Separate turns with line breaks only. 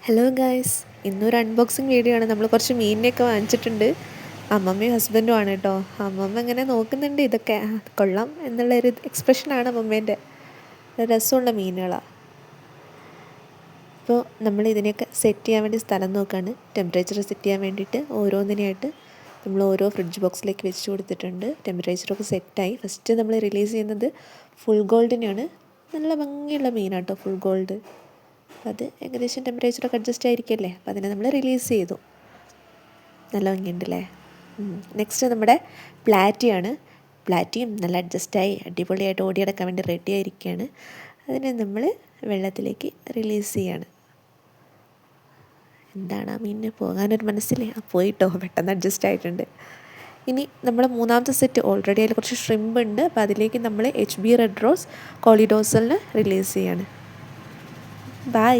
Hello guys, ഇന്നൊരു unboxing video ആണ്. നമ്മൾ കുറച്ച് മീനിനെയൊക്കെ വാങ്ങിച്ചിട്ടുണ്ട്. അമ്മമ്മയും ഹസ്ബൻഡും ആണ് കേട്ടോ. അമ്മമ്മ ഇങ്ങനെ നോക്കുന്നുണ്ട്, ഇതൊക്കെ കൊള്ളാം എന്നുള്ളൊരു എക്സ്പ്രഷനാണ് അമ്മമ്മേൻ്റെ. രസമുള്ള മീനുകളാണ്. അപ്പോൾ നമ്മൾ ഇതിനെയൊക്കെ സെറ്റ് ചെയ്യാൻ വേണ്ടി സ്ഥലം നോക്കുകയാണ്. ടെമ്പറേച്ചർ സെറ്റ് ചെയ്യാൻ വേണ്ടിയിട്ട് ഓരോന്നിനെയായിട്ട് നമ്മൾ ഓരോ ഫ്രിഡ്ജ് ബോക്സിലേക്ക് വെച്ച് കൊടുത്തിട്ടുണ്ട്. ടെമ്പറേച്ചറൊക്കെ സെറ്റായി. ഫസ്റ്റ് നമ്മൾ റിലീസ് ചെയ്യുന്നത് ഫുൾ ഗോൾഡിനെയാണ്. നല്ല ഭംഗിയുള്ള മീനാട്ടോ ഫുൾ ഗോൾഡ്. അത് ഏകദേശം ടെമ്പറേച്ചറൊക്കെ അഡ്ജസ്റ്റ് ആയിരിക്കുമല്ലേ, അപ്പോൾ അതിനെ നമ്മൾ റിലീസ് ചെയ്തു. നല്ല ഭംഗിയുണ്ടല്ലേ. നെക്സ്റ്റ് നമ്മുടെ പ്ലാറ്റിയാണ്. പ്ലാറ്റിയും നല്ല അഡ്ജസ്റ്റായി അടിപൊളിയായിട്ട് ഓടിയടക്കാൻ വേണ്ടി റെഡി ആയിരിക്കുകയാണ്. അതിനെ നമ്മൾ വെള്ളത്തിലേക്ക് റിലീസ് ചെയ്യാണ്. എന്താണ് ആ മീനിന് പോകാനൊരു മനസ്സില്ലേ? പോയിട്ടോ, പെട്ടെന്ന് അഡ്ജസ്റ്റ് ആയിട്ടുണ്ട്. ഇനി നമ്മൾ മൂന്നാമത്തെ സെറ്റ് ഓൾറെഡി അതിൽ കുറച്ച് ഷ്രിമ്പ് ഉണ്ട്. അപ്പോൾ അതിലേക്ക് നമ്മൾ HB റെഡ് റോസ് കോളിഡോസലിന് റിലീസ് ചെയ്യാണ്. ബൈ.